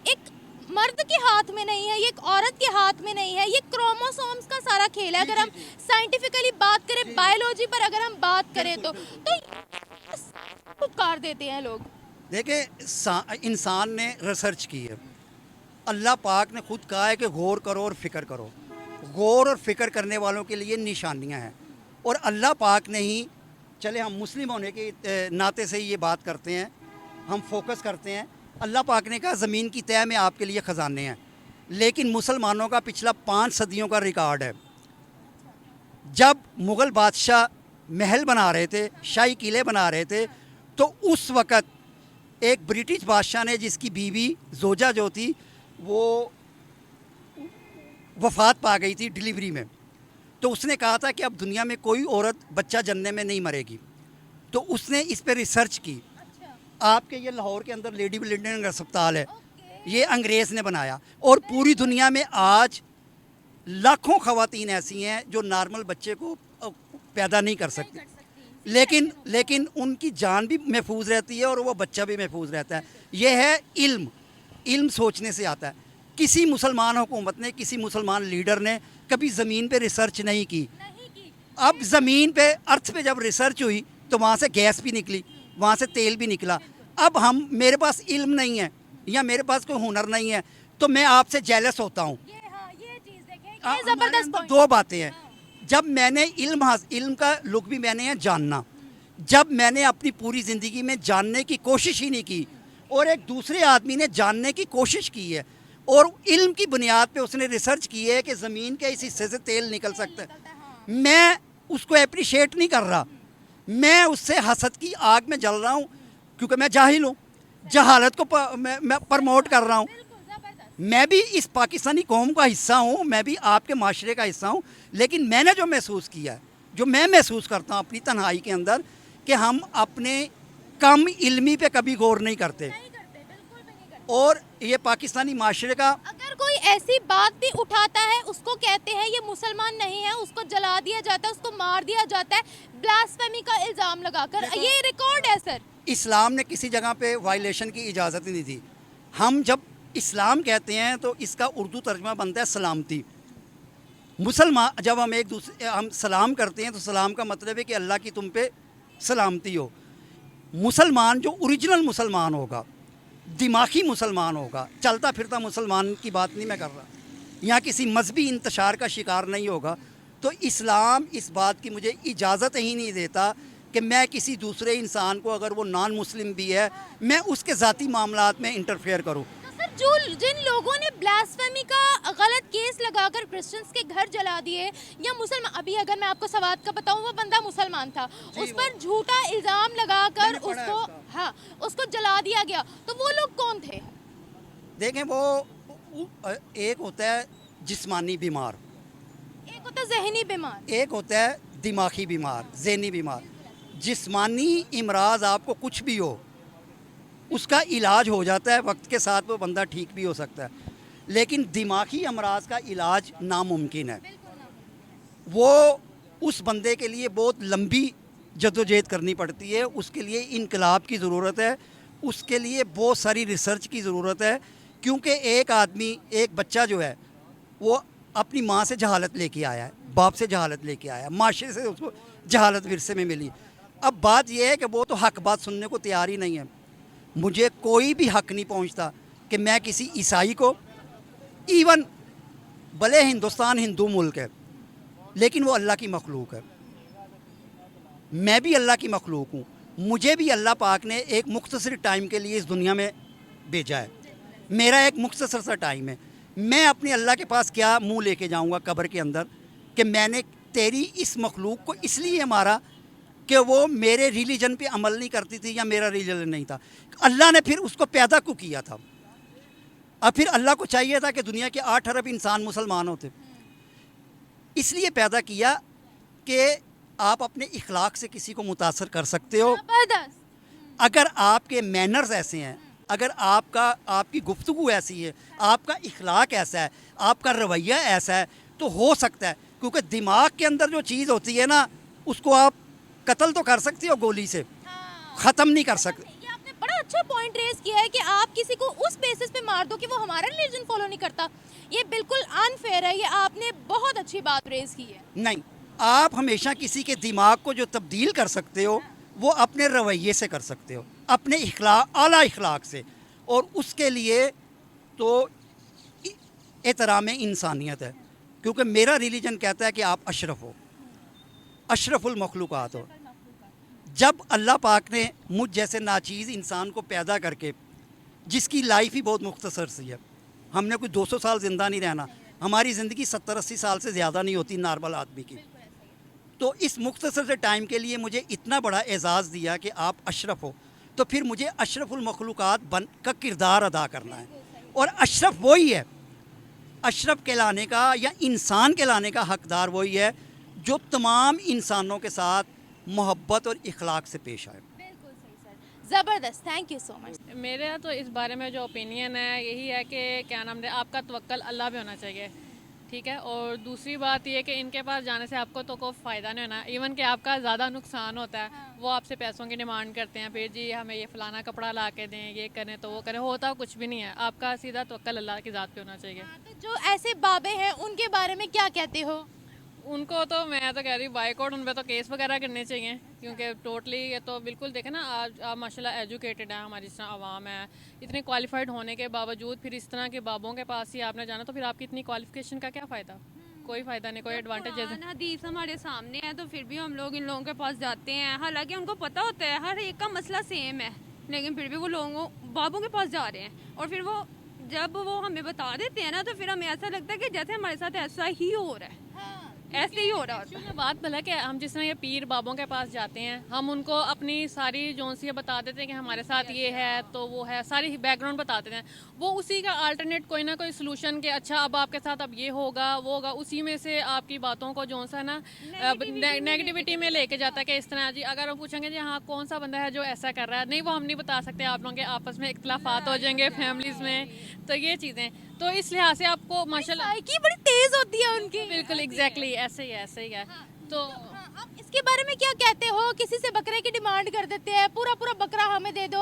[SPEAKER 2] एक मर्द के हाथ में नहीं है, ये एक औरत के हाथ में नहीं है, ये क्रोमोसोम्स का सारा खेल है। अगर हम साइंटिफिकली बात करें, बायोलॉजी पर अगर हम बात करें तो उपकार देते हैं लोग।
[SPEAKER 4] देखिए, इंसान ने रिसर्च की है, अल्लाह पाक ने खुद कहा है कि गौर करो और फ़िक्र करो। गौर और फ़िक्र करने वालों के लिए निशानियां हैं, और अल्लाह पाक ने ही, चले हम मुस्लिम होने के नाते से ही ये बात करते हैं, हम फोकस करते हैं। अल्लाह पाक ने कहा ज़मीन की तह में आपके लिए ख़जाने हैं, लेकिन मुसलमानों का पिछला 5 सदियों का रिकॉर्ड है। जब मुग़ल बादशाह महल बना रहे थे, शाही किले बना रहे थे, तो उस वक़्त एक ब्रिटिश बादशाह ने, जिसकी बीवी जोजा जो थी वो वफ़ात पा गई थी डिलीवरी में, तो उसने कहा था कि अब दुनिया में कोई औरत बच्चा जन्ने में नहीं मरेगी। तो उसने इस पर रिसर्च की। आपके ये लाहौर के अंदर लेडी ब्लिंडन अस्पताल है, ये अंग्रेज़ ने बनाया, और पूरी दुनिया में आज लाखों ख़वातीन ऐसी हैं जो नॉर्मल बच्चे को पैदा नहीं कर सकती, लेकिन उनकी जान भी महफूज रहती है और वो बच्चा भी महफूज रहता है। यह है इल्म। इल्म सोचने से आता है। किसी मुसलमान हुकूमत ने, किसी मुसलमान लीडर ने कभी ज़मीन पे रिसर्च नहीं की। अब ज़मीन पे, अर्थ पे जब रिसर्च हुई तो वहाँ से गैस भी निकली, वहाँ से तेल भी निकला। अब मेरे पास इल्म नहीं है या मेरे पास कोई हुनर नहीं है तो मैं आपसे जेलस होता हूँ।
[SPEAKER 2] ये चीज देखें, ये
[SPEAKER 4] हमारे
[SPEAKER 2] जबरदस्त
[SPEAKER 4] अंदर
[SPEAKER 2] point
[SPEAKER 4] दो बातें हैं। जब मैंने इल्म का लुक भी मैंने है जानना, जब मैंने अपनी पूरी ज़िंदगी में जानने की कोशिश ही नहीं की और एक दूसरे आदमी ने जानने की कोशिश की है और इल्म की बुनियाद पे उसने रिसर्च की है कि ज़मीन के इस हिस्से से तेल निकल सकता है, मैं उसको अप्रिशिएट नहीं कर रहा, मैं उससे हसद की आग में जल रहा हूँ क्योंकि मैं जाहिल हूँ, जहालत को मैं प्रमोट कर रहा हूँ। मैं भी इस पाकिस्तानी कौम का हिस्सा हूँ, मैं भी आपके माशरे का हिस्सा हूँ, लेकिन मैंने जो महसूस किया है, जो मैं महसूस करता हूँ अपनी तन्हाई के अंदर, कि हम अपने कम इल्मी पे कभी गौर नहीं करते। और ये पाकिस्तानी माशरे का,
[SPEAKER 2] अगर कोई ऐसी बात भी उठाता है उसको कहते हैं ये मुसलमान नहीं है, उसको जला दिया जाता है, उसको मार दिया जाता है ब्लास्फेमी का इल्ज़ाम लगाकर। ये रिकॉर्ड है सर।
[SPEAKER 4] इस्लाम ने किसी जगह पे वायलेशन की इजाज़त नहीं दी। हम जब इस्लाम कहते हैं तो इसका उर्दू तर्जमा बनता है सलामती। मुसलमान जब हम सलाम करते हैं तो सलाम का मतलब है कि अल्लाह की तुम पे सलामती हो। मुसलमान जो ओरिजिनल मुसलमान होगा, दिमागी मुसलमान होगा, चलता फिरता मुसलमान की बात नहीं मैं कर रहा, यहाँ किसी मजहबी इंतशार का शिकार नहीं होगा, तो इस्लाम इस बात की मुझे इजाज़त ही नहीं देता कि मैं किसी दूसरे इंसान को, अगर वो नॉन मुस्लिम भी है, मैं उसके ज़ाती मामलात में इंटरफेयर करूँ।
[SPEAKER 2] सर, जो जिन लोगों ने ब्लास्फेमी का गलत केस लगाकर क्रिश्चियंस के घर जला दिए या मुसलमान, अभी अगर मैं आपको सवाद का बताऊं, वो बंदा मुसलमान था, उस पर झूठा इल्जाम लगाकर उसको, हाँ, उसको जला दिया गया, तो वो लोग कौन थे?
[SPEAKER 4] देखें, वो एक होता है जिस्मानी बीमार,
[SPEAKER 2] एक होता है जहनी बीमार,
[SPEAKER 4] एक होता है दिमागी बीमार, ज़हनी बीमार। जिस्मानी इमराज आपको कुछ भी हो, उसका इलाज हो जाता है, वक्त के साथ वो बंदा ठीक भी हो सकता है, लेकिन दिमागी अमराज का इलाज नामुमकिन है। वो उस बंदे के लिए बहुत लंबी जद्दोजहद करनी पड़ती है, उसके लिए इनकलाब की ज़रूरत है, उसके लिए बहुत सारी रिसर्च की ज़रूरत है, क्योंकि एक आदमी, एक बच्चा जो है वो अपनी माँ से जहालत लेके आया है, बाप से जहालत लेके आया है, माशरे से उसको जहालत विरसे में मिली। अब बात यह है कि वो तो हक बात सुनने को तैयार ही नहीं है। मुझे कोई भी हक नहीं पहुंचता कि मैं किसी ईसाई को, इवन भले हिंदुस्तान हिंदू मुल्क है लेकिन वो अल्लाह की मखलूक है, मैं भी अल्लाह की मखलूक हूँ, मुझे भी अल्लाह पाक ने एक मुख्तसर टाइम के लिए इस दुनिया में भेजा है, मेरा एक मुख्तसर सा टाइम है। मैं अपने अल्लाह के पास क्या मुंह लेके जाऊँगा कब्र के अंदर कि मैंने तेरी इस मखलूक को इसलिए मारा कि वो मेरे रिलीजन पे अमल नहीं करती थी या मेरा रिलीजन नहीं था। अल्लाह ने फिर उसको पैदा क्यों किया था? अब फिर अल्लाह को चाहिए था कि दुनिया के 8 अरब इंसान मुसलमान होते, इसलिए पैदा किया कि आप अपने इखलाक से किसी को मुतासर कर सकते हो। अगर आपके मैनर्स ऐसे हैं, अगर आपकी गुफ्तगू ऐसी है, आपका इखलाक ऐसा है, आपका रवैया ऐसा है, तो हो सकता है, क्योंकि दिमाग के अंदर जो चीज़ होती है ना, उसको आप कत्ल तो कर सकते हो गोली से, ख़त्म नहीं कर सकते।
[SPEAKER 2] ये आपने बड़ा अच्छा पॉइंट रेज किया है कि आप किसी को उस बेसिस पे मार दो कि वो हमारा रिलीजन फॉलो नहीं करता, ये बिल्कुल अनफेयर है। ये आपने बहुत अच्छी बात रेज की है।
[SPEAKER 4] नहीं, आप हमेशा किसी के दिमाग को जो तब्दील कर सकते हो वो अपने रवैये से कर सकते हो, अपने इखलाक, आला इखलाक से, और उसके लिए तो एहतराम इंसानियत है, क्योंकि मेरा रिलीजन कहता है कि आप अशरफ हो, अशरफुल मखलूक़ात हो। जब अल्लाह पाक ने मुझ जैसे नाचीज़ इंसान को पैदा करके, जिसकी लाइफ ही बहुत मुख्तसर सी है, हमने कोई 200 साल ज़िंदा नहीं रहना, हमारी ज़िंदगी 70-80 साल से ज़्यादा नहीं होती नॉर्मल आदमी की, तो इस मुख्तसर से टाइम के लिए मुझे इतना बड़ा एजाज़ दिया कि आप अशरफ हो, तो फिर मुझे अशरफुल मखलूक़ात बन का किरदार अदा करना है। और अशरफ वही है, अशरफ कहलाने का या इंसान कहलाने का हकदार वही है जो तमाम इंसानों के साथ मोहब्बत और इखलाक से पेश आए।
[SPEAKER 2] बिल्कुल सही सर, ज़बरदस्त, थैंक यू सो मच।
[SPEAKER 6] मेरा तो इस बारे में जो ओपिनियन है यही है कि क्या नाम है, आपका तवक्कल अल्लाह पे होना चाहिए। ठीक है। और दूसरी बात ये कि इनके पास जाने से आपको तो कोई फ़ायदा नहीं होना, इवन कि आपका ज़्यादा नुकसान होता है। वो आपसे पैसों की डिमांड करते हैं, फिर जी हमें ये फ़लाना कपड़ा ला के दें, ये करें तो वो करें, होता कुछ भी नहीं है। आपका सीधा तवक्कल अल्लाह की ज़ात पे होना चाहिए।
[SPEAKER 2] तो जो ऐसे बाबे हैं उनके बारे में क्या कहते हो?
[SPEAKER 6] उनको तो मैं तो कह रही हूँ बाइकआउट, उन पर तो केस वगैरह करने चाहिए, क्योंकि टोटली ये तो बिल्कुल देखें ना, आज आप माशाल्लाह एजुकेटेड है, हमारी जिस तरह आवाम है, इतने क्वालिफाइड होने के बावजूद फिर इस तरह के बाबों के पास ही आपने जाना, तो फिर आपकी इतनी क्वालिफिकेशन का क्या फ़ायदा? कोई फ़ायदा नहीं, कोई एडवांटेज
[SPEAKER 5] कुरान हदीस हमारे सामने है, तो फिर भी हम लोग इन लोगों के पास जाते हैं। हालांकि उनको पता होता है हर एक का मसला सेम है, लेकिन फिर भी वो लोगों बाबों के पास जा रहे हैं। और फिर वो जब वो हमें बता देते हैं ना, तो फिर हमें ऐसा लगता है कि जैसे हमारे साथ ऐसा ही हो रहा है, ऐसे ही हो रहा होता है।
[SPEAKER 6] ये बात भला कि हम जिस तरह ये पीर बाबों के पास जाते हैं, हम उनको अपनी सारी जोन सी बता देते हैं कि हमारे साथ ये है तो वो है, सारी बैकग्राउंड बता देते हैं। वो उसी का अल्टरनेट कोई ना कोई सोल्यूशन के अच्छा अब आपके साथ अब ये होगा वो होगा, उसी में से आपकी बातों को जोन सा ना नेगेटिविटी में लेके जाता है कि इस तरह जी। अगर हम पूछेंगे जी हाँ कौन सा बंदा है जो ऐसा कर रहा है, नहीं वो हम नहीं बता सकते, आप लोगों के आपस में इख्तलाफात हो जाएंगे फैमिलीज में, तो ये चीज़ें। तो इस लिहाज से आपको माशाल्लाह
[SPEAKER 2] की बड़ी तेज होती है उनकी।
[SPEAKER 6] बिल्कुल एग्जैक्टली ऐसे ही है, ऐसे ही है। तो
[SPEAKER 2] आप इसके बारे में क्या कहते हो? किसी से बकरे की डिमांड कर देते हैं, पूरा पूरा बकरा हमें दे दो,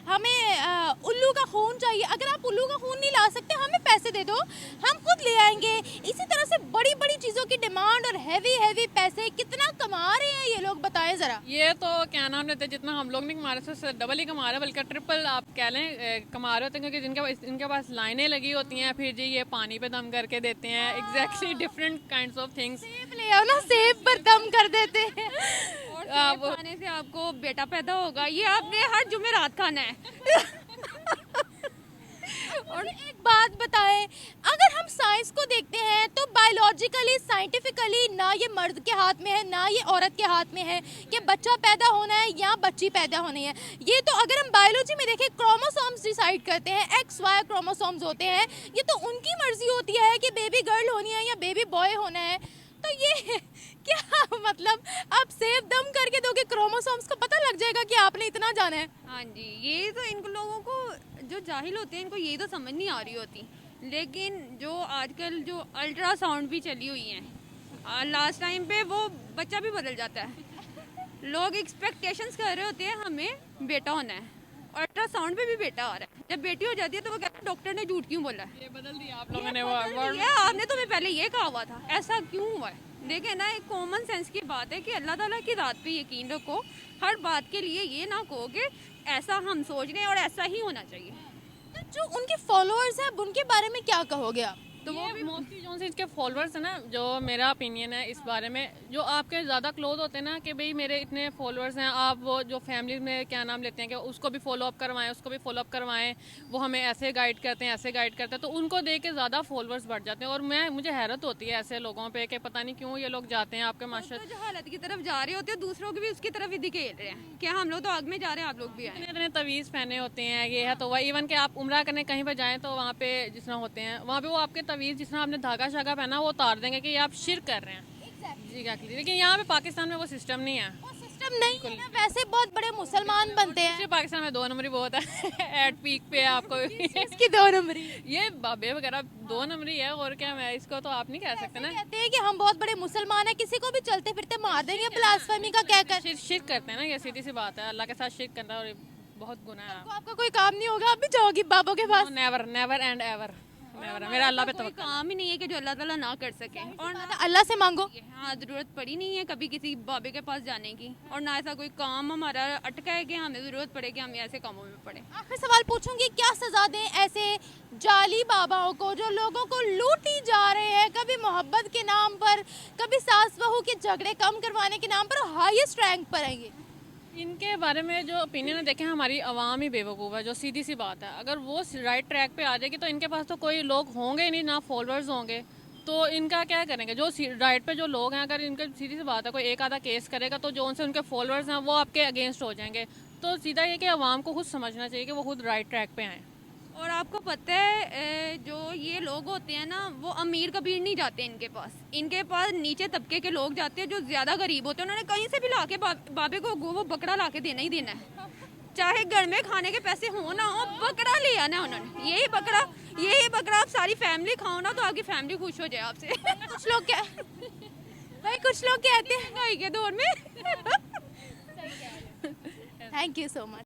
[SPEAKER 2] हमें उल्लू का खून चाहिए, अगर आप उल्लू का खून नहीं ला सकते हमें पैसे दे दो, हम खुद ले आएंगे। इसी तरह से बड़ी बड़ी चीज़ों की डिमांड और हैवी हैवी पैसे कितना कमा रहे हैं ये लोग, बताएं ज़रा।
[SPEAKER 6] ये तो क्या नाम लेते हैं, जितना हम लोग नहीं कमा रहे उससे डबल ही कमा रहे हैं, बल्कि ट्रिपल आप कह लें कमा रहे होते हैं, क्योंकि इनके पास लाइनें लगी होती हैं, फिर जी ये पानी पे दम करके देते हैं, exactly different kinds of things.
[SPEAKER 2] सेब ले आओ ना, सेब पर दम कर देते हैं।
[SPEAKER 5] और सेब खाने से आपको बेटा पैदा होगा, ये आपने हर जुमेरात खाना है।
[SPEAKER 2] और एक बात बताएं, अगर हम साइंस को देखते हैं तो बायोलॉजिकली साइंटिफिकली ना ये मर्द के हाथ में है ना ये औरत के हाथ में है कि बच्चा पैदा होना है या बच्ची पैदा होनी है। ये तो अगर हम बायोलॉजी में देखें क्रोमोसोम्स डिसाइड करते हैं, XY क्रोमोसोम्स होते हैं, ये तो उनकी मर्जी होती है कि बेबी गर्ल होनी है या बेबी बॉय होना है। तो ये क्या मतलब आप सेब दम करके दोगे, क्रोमोसोम्स को पता लग जाएगा कि आपने इतना जाना है।
[SPEAKER 5] हाँ जी, ये तो इन लोगों को जो जाहिल होते हैं इनको ये तो समझ नहीं आ रही होती। लेकिन जो आजकल जो अल्ट्रासाउंड भी चली हुई हैं, लास्ट टाइम पे वो बच्चा भी बदल जाता है। लोग एक्सपेक्टेशंस कर रहे होते हैं हमें बेटा होना है, अल्ट्रासाउंड पे भी बेटा आ रहा है। जब बेटी हो जाती है तो वो कहते हैं डॉक्टर ने झूठ क्यों बोला है,
[SPEAKER 6] ये बदल दिया आप लोगों ने
[SPEAKER 5] आपने तुम्हें पहले ये कहा हुआ था, ऐसा क्यों हुआ है। देखिए ना, एक कॉमन सेंस की बात है कि अल्लाह ताला की रात पे यकीन रखो। हर बात के लिए ये ना कहो कि ऐसा हम सोच रहे हैं और ऐसा ही होना चाहिए।
[SPEAKER 2] तो जो उनके फॉलोअर्स हैं अब उनके बारे में क्या कहोगे आप?
[SPEAKER 6] तो वो मोस्टली जो से इसके फॉलोअर्स हैं ना, जो मेरा ओपिनियन है इस बारे में, जो आपके ज़्यादा क्लोज होते हैं ना कि भाई मेरे इतने फॉलोअर्स हैं, आप वो जो फैमिली में क्या नाम लेते हैं कि उसको भी फॉलो अप करवाएं, उसको भी फॉलो अप करवाएं, वो हमें ऐसे गाइड करते हैं, ऐसे गाइड करते हैं, तो उनको देख के ज़्यादा फॉलोअर्स बढ़ जाते हैं। और मुझे हैरत होती है ऐसे लोगों पर कि पता नहीं क्यों ये लोग जाते हैं आपके माशा
[SPEAKER 5] तो जो हालत की तरफ जा रहे होते हैं दूसरों को भी उसकी तरफ ही धकेल रहे हैं कि हम लोग तो आग में जा रहे हैं, आप लोग भी आए।
[SPEAKER 6] इतने तवीज़ पहने होते हैं, ये है तो वह, इवन कि आप उम्रा करने कहीं पर जाएँ तो वहाँ पे जिस तरह होते हैं, वहाँ पे वो आपके तवीज़ जिस तरह आपने धागा शागा पहना वो उतार देंगे कि आप शिरक कर रहे हैं। जी क्या, लेकिन यहाँ पे पाकिस्तान में वो सिस्टम नहीं है।
[SPEAKER 2] वो सिस्टम नहीं है ना, वैसे बहुत बड़े मुसलमान बनते हैं।
[SPEAKER 6] सिर्फ पाकिस्तान में 2 नंबरी बहुत है एट पीक पे आपको
[SPEAKER 2] इसकी 2 नंबरी
[SPEAKER 6] ये बाबे वगैरह 2 नंबरी है, और क्या मैं इसको तो आप नहीं कह सकते ना।
[SPEAKER 2] कहते हैं कि हम बहुत बड़े मुसलमान हैं, किसी को भी चलते फिरते मार देंगे ब्लास्फेमी का कहकर।
[SPEAKER 6] शिरक करते हैं ना, ये सीधी सी बात है, अल्लाह के साथ शिरक करना और बहुत गुनाह है।
[SPEAKER 2] तो आपका कोई काम नहीं होगा, आप भी जाओगी बाबों के पास?
[SPEAKER 6] Never never and ever never, मेरा अल्लाह पे
[SPEAKER 5] कोई
[SPEAKER 6] तवक्कुल।
[SPEAKER 5] काम ही नहीं है कि जो अल्लाह ताला ना कर सके। और ना
[SPEAKER 2] अल्लाह से मांगो।
[SPEAKER 5] हाँ, ज़रूरत पड़ी नहीं है कभी किसी बाबे के पास जाने की, और ना ऐसा कोई काम हमारा अटका है कि हमें ज़रूरत पड़े कि हम ऐसे कामों में पड़े।
[SPEAKER 2] आखिर सवाल पूछूंगी, क्या सजा दें ऐसे जाली बाबाओं को जो लोगों को लूटी जा रहे हैं, कभी मोहब्बत के नाम पर, कभी सास बहू के झगड़े कम करवाने के नाम पर हाईएस्ट रैंक पर आएंगे?
[SPEAKER 6] इनके बारे में जो ओपिनियन है, देखें हमारी आवाम ही बेवकूफ़ है, जो सीधी सी बात है। अगर वो राइट ट्रैक पे आ जाएगी तो इनके पास तो कोई लोग होंगे नहीं, ना फॉलोअर्स होंगे, तो इनका क्या करेंगे। जो राइट पे जो लोग हैं, अगर इनका सीधी सी बात है कोई एक आधा केस करेगा तो जो उनसे उनके फॉलोअर्स हैं वो आपके अगेंस्ट हो जाएंगे। तो सीधा ये कि आवाम को खुद समझना चाहिए कि वो खुद राइट ट्रैक पे आएँ।
[SPEAKER 5] और आपको पता है जो ये लोग होते हैं ना, वो अमीर कबीर नहीं जाते इनके पास नीचे तबके के लोग जाते हैं जो ज़्यादा गरीब होते हैं। उन्होंने कहीं से भी लाके बाबे को वो बकरा लाके देना ही देना है, चाहे घर में खाने के पैसे हो ना हो, बकरा ले आना है उन्होंने। यही बकरा यही बकरा आप सारी फैमिली खाओ ना तो आपकी फैमिली खुश हो जाए आपसे।
[SPEAKER 2] कुछ लोग क्या भाई कुछ लोग कहते हैं
[SPEAKER 5] महंगाई के दौर में।
[SPEAKER 2] Thank you so much.